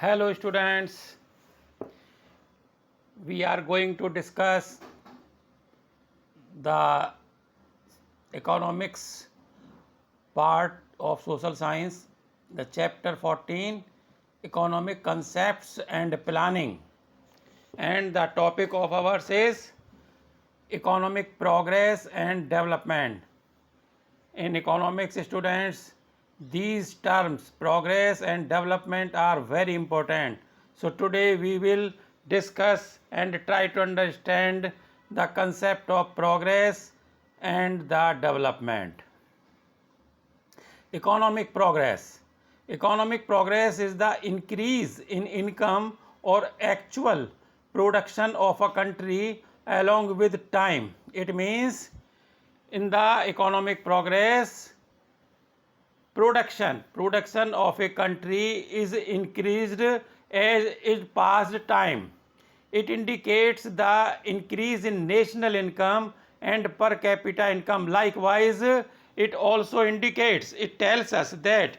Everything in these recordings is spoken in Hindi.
Hello students, we are going to discuss the economics part of social science, the chapter 14, economic concepts and planning, and the topic of ours is economic progress and development. In economics, students, these terms progress and development are very important. So today we will discuss and try to understand the concept of progress and the development. Economic progress. Economic progress is the increase in income or actual production of a country along with time. It means in the economic progress, production of a country is increased as it passed time. It indicates the increase in national income and per capita income. Likewise, it also indicates, it tells us that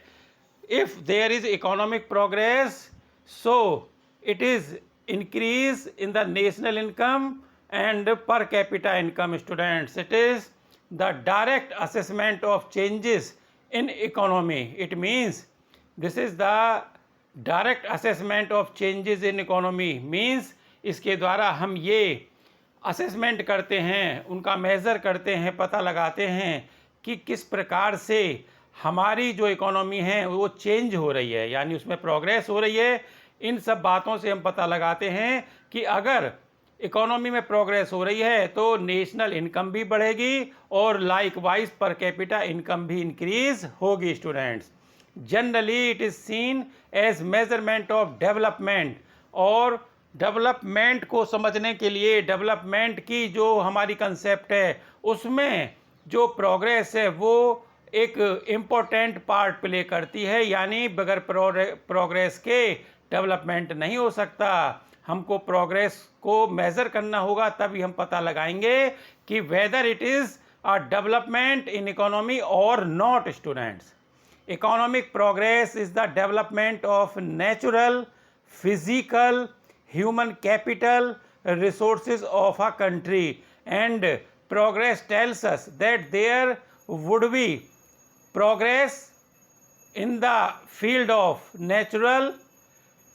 if there is economic progress, so it is increase in the national income and per capita income. Students, it is the direct assessment of changes in economy. It means this is the direct assessment of changes in economy. means इसके द्वारा हम ये असेसमेंट करते हैं, उनका मेज़र करते हैं, पता लगाते हैं कि किस प्रकार से हमारी जो इकोनॉमी है वो चेंज हो रही है, यानी उसमें प्रोग्रेस हो रही है. इन सब बातों से हम पता लगाते हैं कि अगर इकोनॉमी में प्रोग्रेस हो रही है तो नेशनल इनकम भी बढ़ेगी और लाइकवाइज पर कैपिटा इनकम भी इंक्रीज होगी. Students, generally it is seen as measurement of development. और डेवलपमेंट को समझने के लिए, डेवलपमेंट की जो हमारी कंसेप्ट है उसमें जो प्रोग्रेस है वो एक इम्पोर्टेंट पार्ट प्ले करती है. यानी बगैर प्रोग्रेस के डेवलपमेंट नहीं हो सकता. हमको प्रोग्रेस को मेज़र करना होगा, तभी हम पता लगाएंगे कि whether it is a development in economy और not. Students, economic progress is the development of natural, physical, human capital resources of a country, and progress tells us that there would be progress in the field of natural,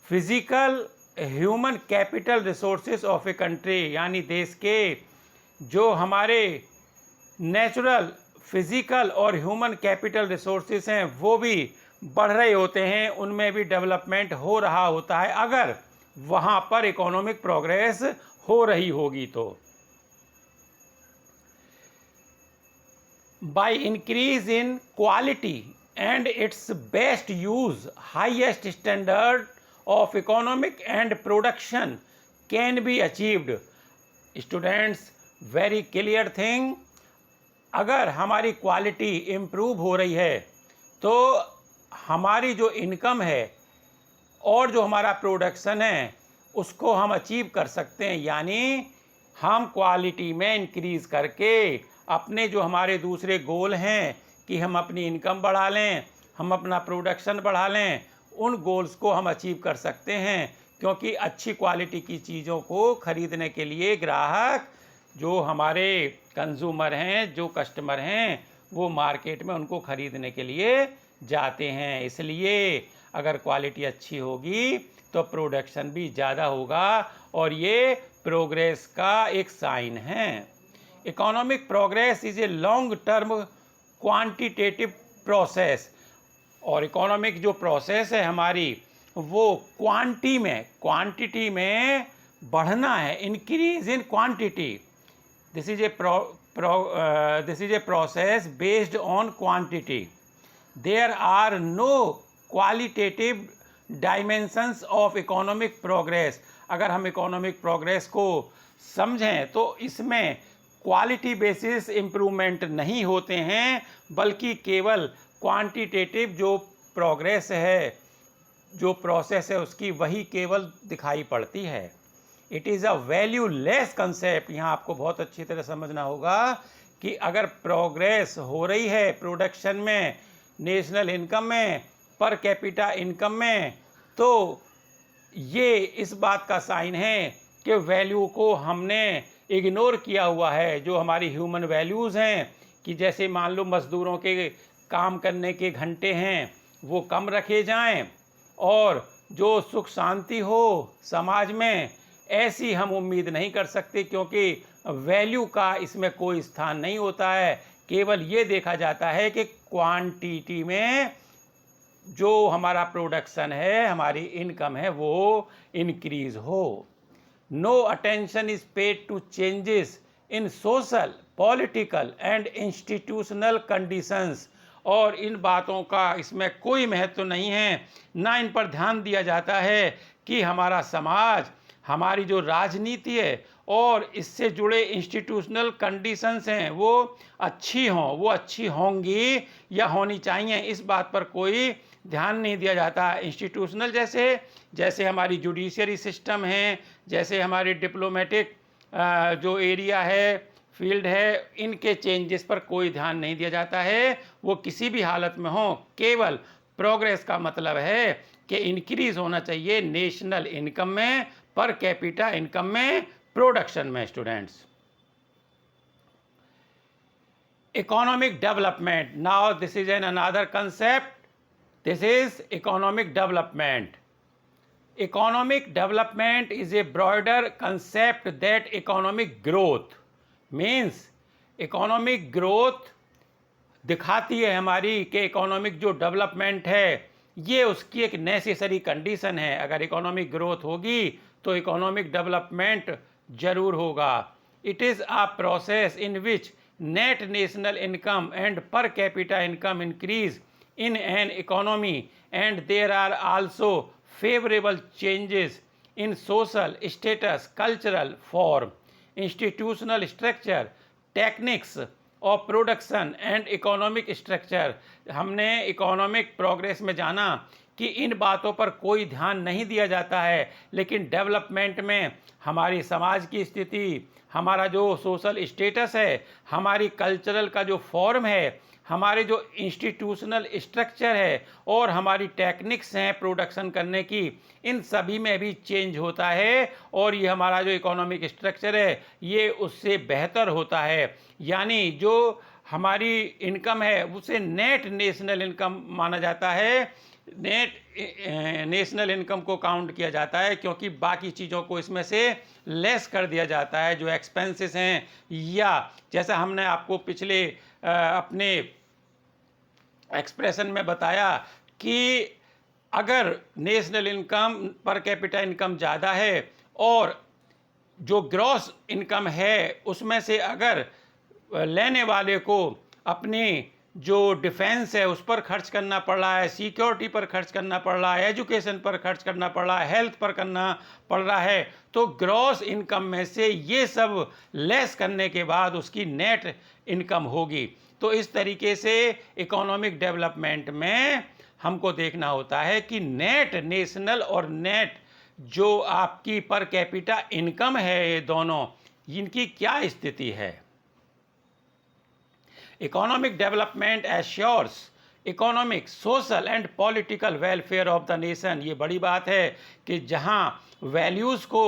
physical, human capital resources of a country. यानी देश के जो हमारे नेचुरल, फिजिकल और ह्यूमन कैपिटल रिसोर्सेज हैं वो भी बढ़ रहे होते हैं, उनमें भी डेवलपमेंट हो रहा होता है अगर वहाँ पर इकोनॉमिक प्रोग्रेस हो रही होगी. तो bye increase in quality and it's best use, highest standard of economic and production can be achieved. Students, very clear thing, अगर हमारी क्वालिटी इम्प्रूव हो रही है तो हमारी जो इनकम है और जो हमारा प्रोडक्शन है उसको हम अचीव कर सकते हैं. यानी हम क्वालिटी में इंक्रीज़ करके अपने जो हमारे दूसरे गोल हैं कि हम अपनी इनकम बढ़ा लें, हम अपना प्रोडक्शन बढ़ा लें, उन गोल्स को हम अचीव कर सकते हैं. क्योंकि अच्छी क्वालिटी की चीज़ों को ख़रीदने के लिए ग्राहक, जो हमारे कंज्यूमर हैं, जो कस्टमर हैं, वो मार्केट में उनको ख़रीदने के लिए जाते हैं. इसलिए अगर क्वालिटी अच्छी होगी तो प्रोडक्शन भी ज़्यादा होगा और ये प्रोग्रेस का एक साइन है. Economic progress is a long term quantitative process. और इकोनॉमिक जो प्रोसेस है हमारी वो क्वांटिटी में बढ़ना है, increase in quantity. This is a process based on quantity. There are no qualitative dimensions of economic progress. अगर हम इकोनॉमिक प्रोग्रेस को समझें तो इसमें क्वालिटी बेसिस इम्प्रूवमेंट नहीं होते हैं, बल्कि केवल क्वांटिटेटिव जो प्रोग्रेस है, जो प्रोसेस है उसकी वही केवल दिखाई पड़ती है. It is a value less concept. यहाँ आपको बहुत अच्छी तरह समझना होगा कि अगर प्रोग्रेस हो रही है प्रोडक्शन में, नेशनल इनकम में, पर कैपिटा इनकम में, तो ये इस बात का साइन है कि वैल्यू को हमने इग्नोर किया हुआ है। जो हमारी ह्यूमन वैल्यूज़ हैं कि जैसे मान लो मज़दूरों के काम करने के घंटे हैं वो कम रखे जाएं, और जो सुख शांति हो समाज में ऐसी हम उम्मीद नहीं कर सकते, क्योंकि वैल्यू का इसमें कोई स्थान नहीं होता है। केवल ये देखा जाता है कि क्वांटिटी में जो हमारा प्रोडक्शन है, हमारी इनकम है, वो इंक्रीज हो। No attention is paid to changes in social, political and institutional conditions. और इन बातों का इसमें कोई महत्व नहीं है, ना इन पर ध्यान दिया जाता है कि हमारा समाज, हमारी जो राजनीति है और इससे जुड़े इंस्टीट्यूशनल कंडीशंस हैं वो अच्छी हों, वो अच्छी होंगी या होनी चाहिए, इस बात पर कोई ध्यान नहीं दिया जाता। इंस्टीट्यूशनल जैसे हमारी जुडिशरी सिस्टम है, जैसे हमारी डिप्लोमेटिक जो एरिया है, फील्ड है, इनके चेंजेस पर कोई ध्यान नहीं दिया जाता है, वो किसी भी हालत में हो। केवल प्रोग्रेस का मतलब है कि इंक्रीज होना चाहिए नेशनल इनकम में, पर कैपिटा इनकम में, प्रोडक्शन में। Students, economic development, now this is an another concept, this is economic development. Economic development is a broader concept that economic growth means economic growth दिखाती है हमारी कि इकोनॉमिक जो डेवलपमेंट है ये उसकी एक नेसेसरी कंडीशन है। अगर इकोनॉमिक ग्रोथ होगी तो इकोनॉमिक डेवलपमेंट जरूर होगा। It is a process in which net national income and per capita income increase in an economy, and there are also favorable changes in social status, cultural form, institutional structure, techniques of production and economic structure. हमने इकोनॉमिक प्रोग्रेस में जाना कि इन बातों पर कोई ध्यान नहीं दिया जाता है, लेकिन डेवलपमेंट में हमारी समाज की स्थिति, हमारा जो सोशल स्टेटस है, हमारी कल्चरल का जो फॉर्म है, हमारे जो इंस्टीट्यूशनल स्ट्रक्चर है और हमारी टेक्निक्स हैं प्रोडक्शन करने की, इन सभी में भी चेंज होता है और ये हमारा जो इकोनॉमिक स्ट्रक्चर है ये उससे बेहतर होता है। यानी जो हमारी इनकम है उसे नेट नेशनल इनकम माना जाता है, नेट नेशनल इनकम को काउंट किया जाता है, क्योंकि बाकी चीज़ों को इसमें से लेस कर दिया जाता है। जो एक्सपेंसेस हैं, या जैसा हमने आपको पिछले अपने एक्सप्रेशन में बताया कि अगर नेशनल इनकम पर कैपिटा इनकम ज़्यादा है और जो ग्रॉस इनकम है उसमें से अगर लेने वाले को अपनी जो डिफेंस है उस पर खर्च करना पड़ रहा है, सिक्योरिटी पर खर्च करना पड़ रहा है, एजुकेशन पर खर्च करना पड़ रहा है, हेल्थ पर करना पड़ रहा है, तो ग्रॉस इनकम में से ये सब लेस करने के बाद उसकी नेट इनकम होगी। तो इस तरीके से इकोनॉमिक डेवलपमेंट में हमको देखना होता है कि नेट नेशनल और नेट जो आपकी पर कैपिटा इनकम है, ये दोनों इनकी क्या स्थिति है। Economic development assures economic, social and political welfare of the nation. ये बड़ी बात है कि जहाँ वैल्यूज़ को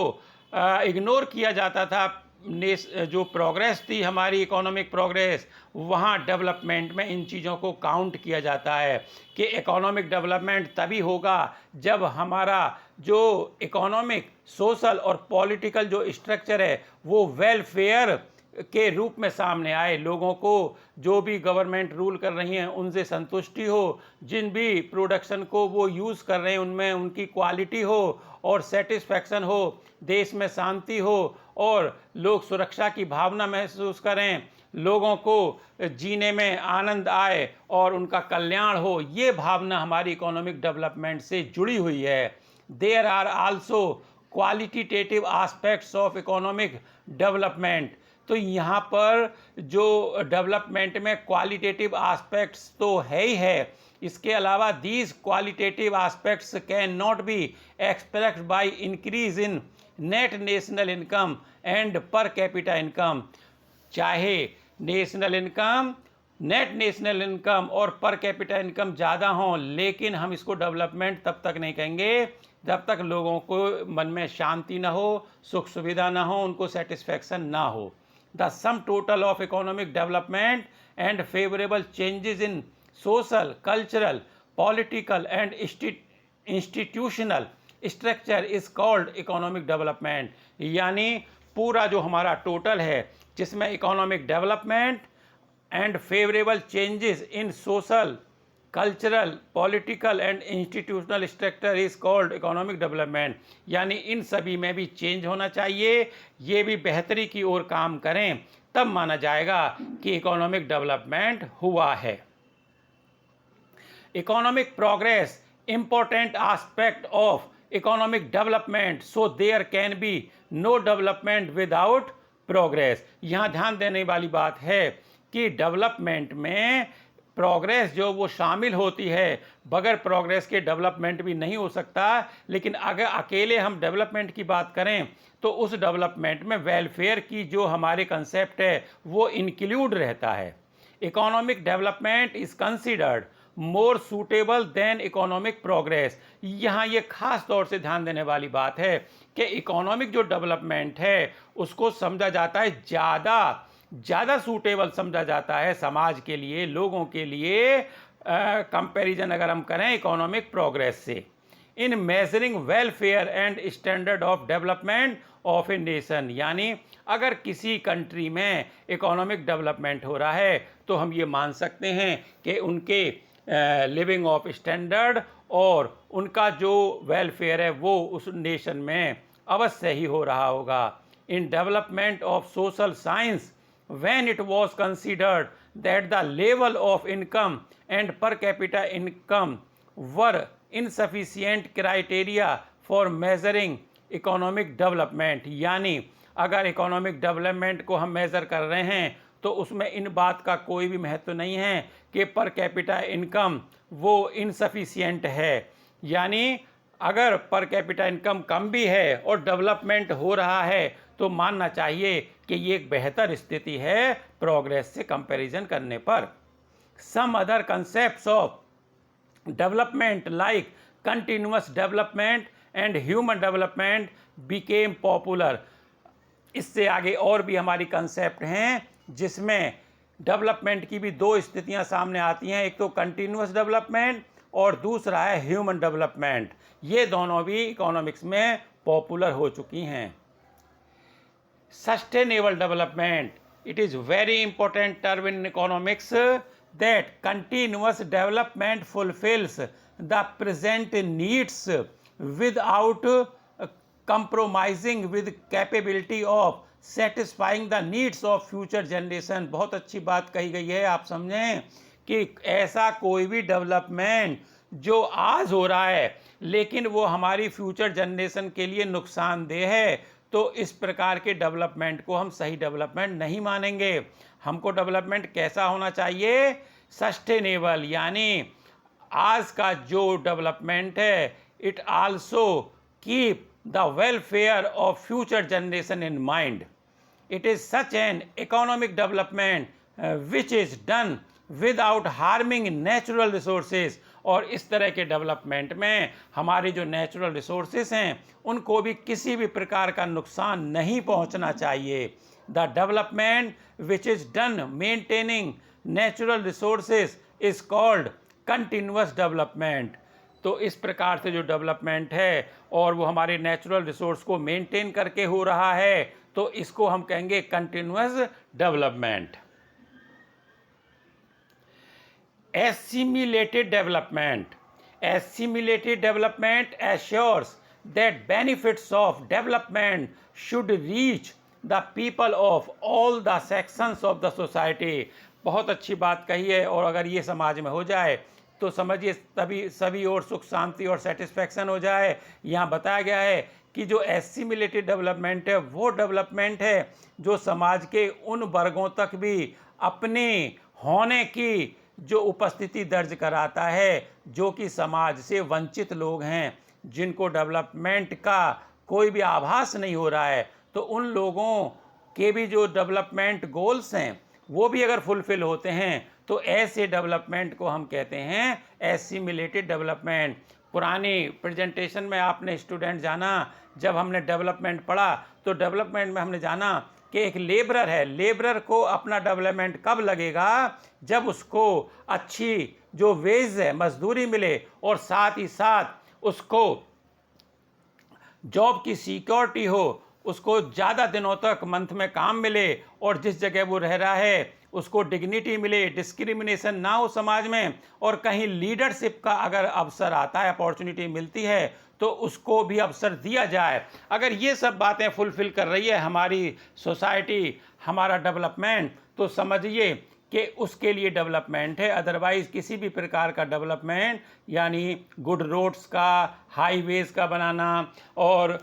इग्नोर किया जाता था, जो प्रोग्रेस थी हमारी इकोनॉमिक प्रोग्रेस, वहाँ डेवलपमेंट में इन चीज़ों को काउंट किया जाता है कि इकोनॉमिक डेवलपमेंट तभी होगा जब हमारा जो इकोनॉमिक, सोशल और पॉलिटिकल जो स्ट्रक्चर है वो वेलफेयर के रूप में सामने आए, लोगों को जो भी गवर्नमेंट रूल कर रही हैं उनसे संतुष्टि हो, जिन भी प्रोडक्शन को वो यूज़ कर रहे हैं उनमें उनकी क्वालिटी हो और सेटिस्फैक्शन हो, देश में शांति हो और लोग सुरक्षा की भावना महसूस करें, लोगों को जीने में आनंद आए और उनका कल्याण हो। ये भावना हमारी इकोनॉमिक डेवलपमेंट से जुड़ी हुई है। There are also qualitative aspects of economic development. तो यहाँ पर जो डेवलपमेंट में क्वालिटेटिव आस्पेक्ट्स तो है ही है, इसके अलावा these qualitative aspects can not be expressed by increase in net national income and per capita income. चाहे national income, net national income और पर कैपिटा इनकम ज़्यादा हों, लेकिन हम इसको डेवलपमेंट तब तक नहीं कहेंगे जब तक लोगों को मन में शांति ना हो, सुख सुविधा ना हो, उनको सेटिस्फैक्शन ना हो। The sum total of economic development and favourable changes in social, cultural, political and institutional structure is called economic development. यानी पूरा जो हमारा टोटल है, जिसमें economic development and favourable changes in social, cultural, political and institutional structure is called economic development. यानी इन सभी में भी चेंज होना चाहिए, ये भी बेहतरी की ओर काम करें, तब माना जाएगा कि इकोनॉमिक डेवलपमेंट हुआ है। Economic progress important aspect of economic development, so there can be no development without progress। यहाँ ध्यान देने वाली बात है कि डेवलपमेंट में प्रोग्रेस जो वो शामिल होती है, बगैर प्रोग्रेस के डेवलपमेंट भी नहीं हो सकता। लेकिन अगर अकेले हम डेवलपमेंट की बात करें तो उस डेवलपमेंट में वेलफेयर की जो हमारे कंसेप्ट है वो इंक्लूड रहता है। Economic development is considered more suitable than economic progress. यहाँ ये खास तौर से ध्यान देने वाली बात है कि इकोनॉमिक जो डेवलपमेंट है उसको समझा जाता है ज़्यादा सूटेबल समझा जाता है समाज के लिए, लोगों के लिए, कंपैरिजन अगर हम करें इकोनॉमिक प्रोग्रेस से। इन measuring welfare and standard of development of a nation. यानी अगर किसी कंट्री में इकोनॉमिक डेवलपमेंट हो रहा है तो हम ये मान सकते हैं कि उनके लिविंग ऑफ स्टैंडर्ड और उनका जो वेलफेयर है वो उस नेशन में अवश्य ही हो रहा होगा। In development of social science when it was considered that the level of income and per capita income were insufficient criteria for measuring economic development। यानी अगर इकोनॉमिक डेवलपमेंट को हम मेज़र कर रहे हैं तो उसमें इन बात का कोई भी महत्व नहीं है कि पर कैपिटा इनकम वो इनसफिशिएंट है। यानी अगर पर कैपिटा इनकम कम भी है और डेवलपमेंट हो रहा है तो मानना चाहिए कि ये एक बेहतर स्थिति है प्रोग्रेस से कंपैरिजन करने पर। Some other concepts of development like continuous development and human development became popular. इससे आगे और भी हमारी कंसेप्ट हैं जिसमें डेवलपमेंट की भी दो स्थितियां सामने आती हैं, एक तो कंटिन्यूअस डेवलपमेंट और दूसरा है ह्यूमन डेवलपमेंट। ये दोनों भी इकोनॉमिक्स में पॉपुलर हो चुकी हैं। Sustainable development, it is very important term in economics that continuous development fulfills the present needs without compromising with capability of satisfying the needs of future generation। बहुत अच्छी बात कही गई है, आप समझें कि ऐसा कोई भी डेवलपमेंट जो आज हो रहा है लेकिन वो हमारी फ्यूचर जनरेशन के लिए नुकसानदेह है, तो इस प्रकार के डेवलपमेंट को हम सही डेवलपमेंट नहीं मानेंगे। हमको डेवलपमेंट कैसा होना चाहिए? सस्टेनेबल। यानी आज का जो डेवलपमेंट है it also keep the welfare of future generation in mind. It is such an economic development which is done without harming natural resources. और इस तरह के डेवलपमेंट में हमारे जो नेचुरल रिसोर्सेज हैं उनको भी किसी भी प्रकार का नुकसान नहीं पहुंचना चाहिए। The development which is done maintaining natural resources is called continuous development. तो इस प्रकार से जो डेवलपमेंट है और वो हमारे नेचुरल रिसोर्स को मेंटेन करके हो रहा है तो इसको हम कहेंगे continuous development. Assimilated development. Assimilated development assures that benefits of development should reach the people of all the sections of the society। बहुत अच्छी बात कही है, और अगर ये समाज में हो जाए तो समझिए तभी सभी और सुख शांति और सेटिस्फैक्शन हो जाए। यहाँ बताया गया है कि जो एसिमिलेटेड डेवलपमेंट है वो डेवलपमेंट है जो समाज के उन वर्गों तक भी अपने होने की जो उपस्थिति दर्ज कराता है जो कि समाज से वंचित लोग हैं, जिनको डेवलपमेंट का कोई भी आभास नहीं हो रहा है, तो उन लोगों के भी जो डेवलपमेंट गोल्स हैं वो भी अगर फुलफिल होते हैं तो ऐसे डेवलपमेंट को हम कहते हैं एसिमिलेटेड डेवलपमेंट। पुरानी प्रेजेंटेशन में आपने स्टूडेंट जाना, जब हमने डेवलपमेंट पढ़ा तो डेवलपमेंट में हमने जाना कि एक लेबरर है, लेबरर को अपना डेवलपमेंट कब लगेगा, जब उसको अच्छी जो वेज है मजदूरी मिले और साथ ही साथ उसको जॉब की सिक्योरिटी हो, उसको ज़्यादा दिनों तक मंथ में काम मिले और जिस जगह वो रह रहा है उसको डिग्निटी मिले, डिस्क्रिमिनेशन ना हो समाज में, और कहीं लीडरशिप का अगर अवसर आता है, अपॉर्चुनिटी मिलती है तो उसको भी अवसर दिया जाए। अगर ये सब बातें फुलफिल कर रही है हमारी सोसाइटी, हमारा डेवलपमेंट, तो समझिए कि उसके लिए डेवलपमेंट है। अदरवाइज़ किसी भी प्रकार का डेवलपमेंट यानी गुड रोड्स का, हाईवेज़ का बनाना और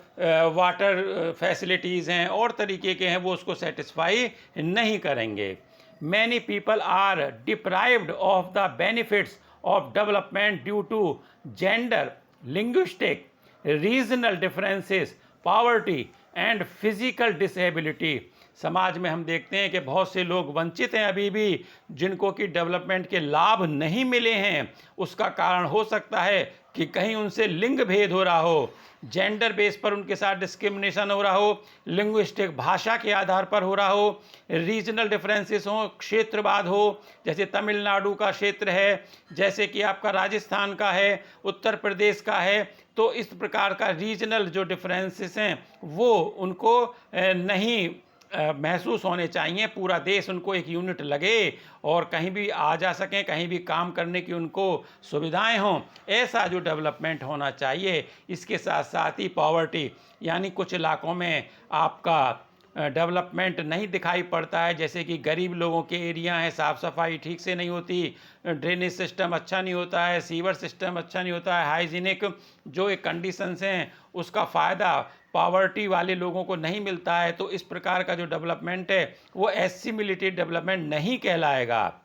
वाटर फैसिलिटीज़ हैं और तरीके के हैं, वो उसको सेटिस्फाई नहीं करेंगे। Many people are deprived of the benefits of development due to gender, linguistic, regional differences, poverty and physical disability. समाज में हम देखते हैं कि बहुत से लोग वंचित हैं अभी भी, जिनको कि डेवलपमेंट के लाभ नहीं मिले हैं। उसका कारण हो सकता है कि कहीं उनसे लिंग भेद हो रहा हो, जेंडर बेस पर उनके साथ डिस्क्रिमिनेशन हो रहा हो, लिंग्विस्टिक भाषा के आधार पर हो रहा हो, रीजनल डिफरेंसेस हो, क्षेत्रवाद हो, जैसे तमिलनाडु का क्षेत्र है, जैसे कि आपका राजस्थान का है, उत्तर प्रदेश का है। तो इस प्रकार का रीजनल जो डिफरेंसेस हैं वो उनको नहीं महसूस होने चाहिए। पूरा देश उनको एक यूनिट लगे और कहीं भी आ जा सकें, कहीं भी काम करने की उनको सुविधाएं हों, ऐसा जो डेवलपमेंट होना चाहिए। इसके साथ साथ ही पॉवर्टी, यानी कुछ इलाकों में आपका डेवलपमेंट नहीं दिखाई पड़ता है, जैसे कि गरीब लोगों के एरिया हैं, साफ़ सफाई ठीक से नहीं होती, ड्रेनेज सिस्टम अच्छा नहीं होता है, सीवर सिस्टम अच्छा नहीं होता है, हाइजीनिक जो एक कंडीशंस हैं उसका फ़ायदा पॉवर्टी वाले लोगों को नहीं मिलता है। तो इस प्रकार का जो डेवलपमेंट है वो एसिमिलेटेड डेवलपमेंट नहीं कहलाएगा।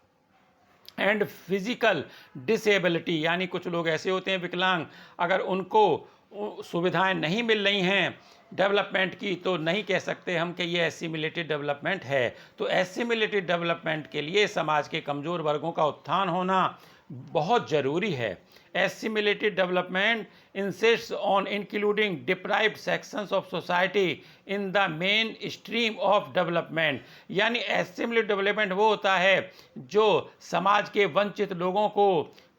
एंड फिजिकल डिसेबिलिटी, यानी कुछ लोग ऐसे होते हैं विकलांग, अगर उनको सुविधाएं नहीं मिल रही हैं डेवलपमेंट की, तो नहीं कह सकते हम कि ये एसिमिलेटेड डेवलपमेंट है। तो एसिमिलेटेड डेवलपमेंट के लिए समाज के कमज़ोर वर्गों का उत्थान होना बहुत ज़रूरी है। Assimilated development insists on including deprived sections of society in the mainstream of development। यानी assimilated development वो होता है जो समाज के वंचित लोगों को,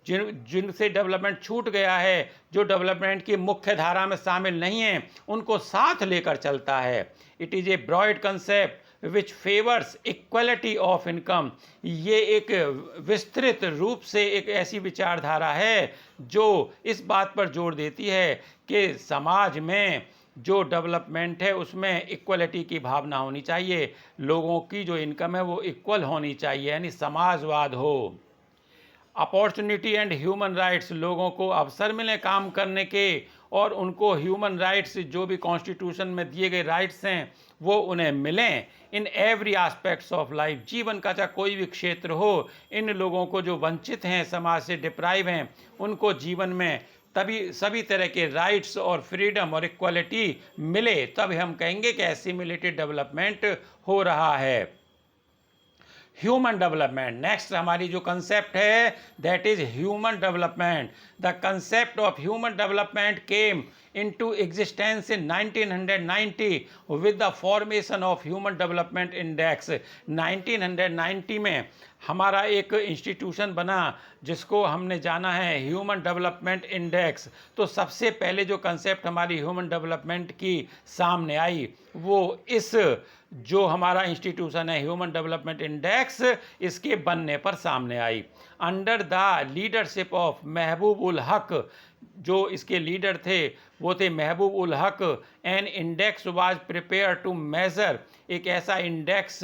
जिनसे डेवलपमेंट छूट गया है, जो डेवलपमेंट की मुख्य धारा में शामिल नहीं हैं, उनको साथ लेकर चलता है। It is a broad concept which favours equality of income. ये एक विस्तृत रूप से एक ऐसी विचारधारा है जो इस बात पर जोर देती है कि समाज में जो डेवलपमेंट है उसमें इक्वलिटी की भावना होनी चाहिए, लोगों की जो इनकम है वो इक्वल होनी चाहिए, यानी समाजवाद हो। अपॉर्चुनिटी एंड ह्यूमन राइट्स, लोगों को अवसर मिले काम करने के और उनको ह्यूमन राइट्स जो भी कॉन्स्टिट्यूशन में दिए गए राइट्स हैं वो उन्हें मिलें in every aspects of life. जीवन का चाहे कोई भी क्षेत्र हो, इन लोगों को जो वंचित हैं, समाज से डिप्राइव हैं, उनको जीवन में तभी सभी तरह के राइट्स और फ्रीडम और इक्वलिटी मिले, तब हम कहेंगे कि एसिमिलेटेड डेवलपमेंट हो रहा है। ह्यूमन डेवलपमेंट, नेक्स्ट हमारी जो कंसेप्ट है that is human development. The concept of human development came into existence in 1990 with the formation of Human Development Index। 1990 में हमारा एक इंस्टीट्यूशन बना जिसको हमने जाना है ह्यूमन डेवलपमेंट इंडेक्स। तो सबसे पहले जो कंसेप्ट हमारी ह्यूमन डेवलपमेंट की सामने आई वो इस जो हमारा इंस्टीट्यूशन है ह्यूमन डेवलपमेंट इंडेक्स, इसके बनने पर सामने आई। अंडर द लीडरशिप ऑफ महबूब उल हक, जो इसके लीडर थे वो थे Mahbub ul Haq. An index was prepare to measure, एक ऐसा इंडेक्स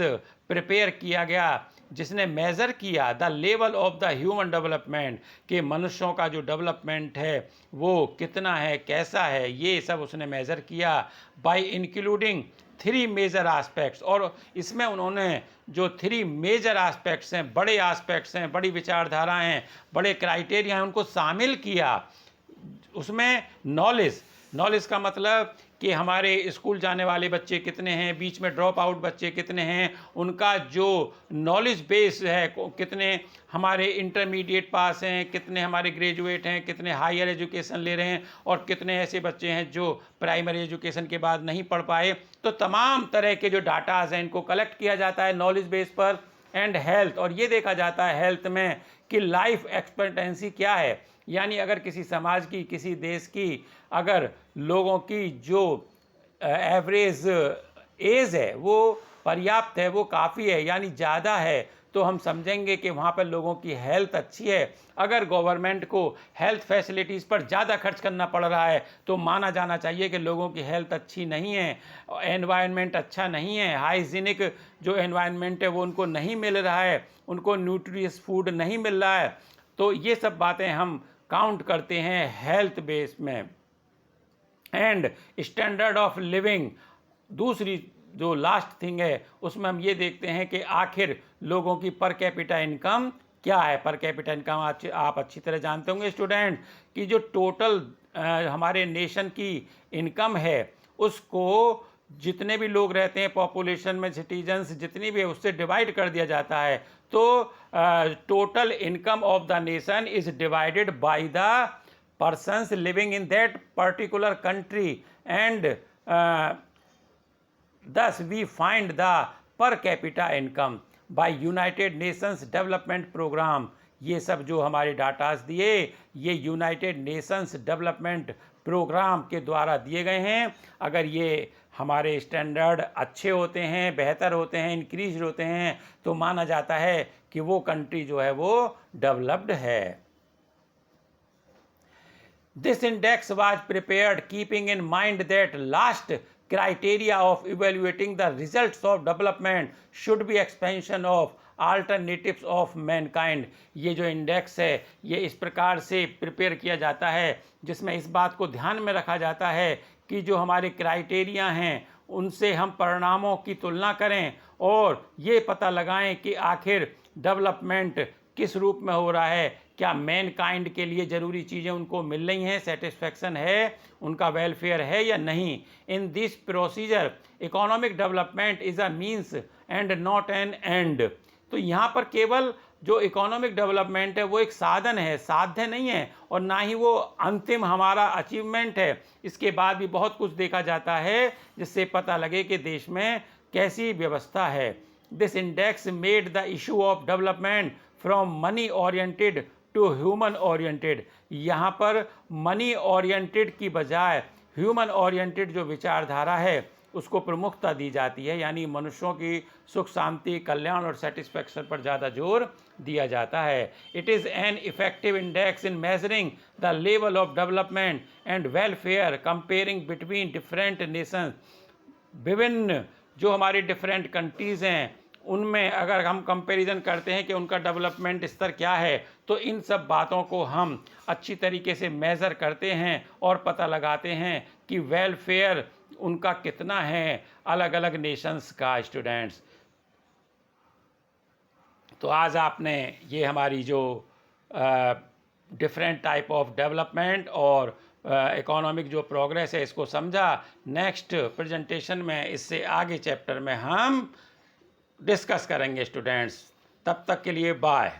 प्रिपेयर किया गया जिसने मेज़र किया the level of the human development, कि मनुष्यों का जो डेवलपमेंट है वो कितना है, कैसा है, ये सब उसने मेज़र किया बाय इंक्लूडिंग 3 मेजर आस्पेक्ट्स। और इसमें उन्होंने जो 3 मेजर आस्पेक्ट्स हैं, बड़े आस्पेक्ट्स हैं, बड़ी विचारधाराएं हैं, बड़े क्राइटेरिया हैं, उनको शामिल किया। उसमें नॉलेज का मतलब कि हमारे स्कूल जाने वाले बच्चे कितने हैं, बीच में ड्रॉप आउट बच्चे कितने हैं, उनका जो नॉलेज बेस है, कितने हमारे इंटरमीडिएट पास हैं, कितने हमारे ग्रेजुएट हैं, कितने हायर एजुकेशन ले रहे हैं, और कितने ऐसे बच्चे हैं जो प्राइमरी एजुकेशन के बाद नहीं पढ़ पाए। तो तमाम तरह के जो डाटाज हैं इनको कलेक्ट किया जाता है नॉलेज बेस पर। एंड हेल्थ, और ये देखा जाता है हेल्थ में कि लाइफ एक्सपेक्टेंसी क्या है, यानी अगर किसी समाज की, किसी देश की अगर लोगों की जो एवरेज एज है वो पर्याप्त है, वो काफ़ी है, यानी ज़्यादा है, तो हम समझेंगे कि वहाँ पर लोगों की हेल्थ अच्छी है। अगर गवर्नमेंट को हेल्थ फैसिलिटीज़ पर ज़्यादा खर्च करना पड़ रहा है तो माना जाना चाहिए कि लोगों की हेल्थ अच्छी नहीं है, एनवायरनमेंट अच्छा नहीं है, हाइजीनिक जो एनवायरनमेंट है वो उनको नहीं मिल रहा है, उनको न्यूट्रिशियस फूड नहीं मिल रहा है। तो ये सब बातें हम काउंट करते हैं हेल्थ बेस में। एंड स्टैंडर्ड ऑफ लिविंग, दूसरी जो लास्ट थिंग है उसमें हम ये देखते हैं कि आखिर लोगों की पर कैपिटा इनकम क्या है। पर कैपिटा इनकम आप अच्छी तरह जानते होंगे स्टूडेंट कि जो टोटल हमारे नेशन की इनकम है उसको जितने भी लोग रहते हैं पॉपुलेशन में, सिटीजन्स जितनी भी है, उससे डिवाइड कर दिया जाता है। तो total income of the nation is divided by the persons living in that particular country, and thus we find the per capita income by United Nations Development Program। ये सब जो हमारे डाटास दिए ये यूनाइटेड नेशंस डेवलपमेंट प्रोग्राम के द्वारा दिए गए हैं। अगर ये हमारे स्टैंडर्ड अच्छे होते हैं, बेहतर होते हैं, इंक्रीज होते हैं, तो माना जाता है कि वो कंट्री जो है वो डेवलप्ड है। This index was prepared keeping in mind that last criteria of evaluating the results of development should be expansion of alternatives of mankind। ये जो इंडेक्स है ये इस प्रकार से प्रिपेयर किया जाता है जिसमें इस बात को ध्यान में रखा जाता है कि जो हमारे क्राइटेरिया हैं उनसे हम परिणामों की तुलना करें और ये पता लगाएं कि आखिर डेवलपमेंट किस रूप में हो रहा है, क्या मैन काइंड के लिए ज़रूरी चीज़ें उनको मिल रही हैं, सेटिस्फैक्शन है, उनका वेलफेयर है या नहीं। In this procedure economic development is a means and not an and. तो यहाँ पर केवल जो इकोनॉमिक डेवलपमेंट है वो एक साधन है, साध्य नहीं है, और ना ही वो अंतिम हमारा अचीवमेंट है। इसके बाद भी बहुत कुछ देखा जाता है जिससे पता लगे कि देश में कैसी व्यवस्था है। This index made the issue of development from money oriented to human oriented. यहाँ पर मनी ओरिएंटेड की बजाय ह्यूमन ओरिएंटेड जो विचारधारा है उसको प्रमुखता दी जाती है, यानी मनुष्यों की सुख शांति, कल्याण और सेटिस्फैक्शन पर ज़्यादा जोर दिया जाता है। It is an effective index in measuring the level of development and welfare comparing between different Nations. विभिन्न जो हमारी डिफरेंट कंट्रीज़ हैं उनमें अगर हम कंपैरिजन करते हैं कि उनका डेवलपमेंट स्तर क्या है, तो इन सब बातों को हम अच्छी तरीके से मेज़र करते हैं और पता लगाते हैं कि वेलफेयर उनका कितना है अलग अलग नेशंस का। स्टूडेंट्स, तो आज आपने ये हमारी जो डिफरेंट टाइप ऑफ डेवलपमेंट और इकोनॉमिक जो प्रोग्रेस है इसको समझा। नेक्स्ट प्रेजेंटेशन में इससे आगे चैप्टर में हम डिस्कस करेंगे स्टूडेंट्स। तब तक के लिए बाय।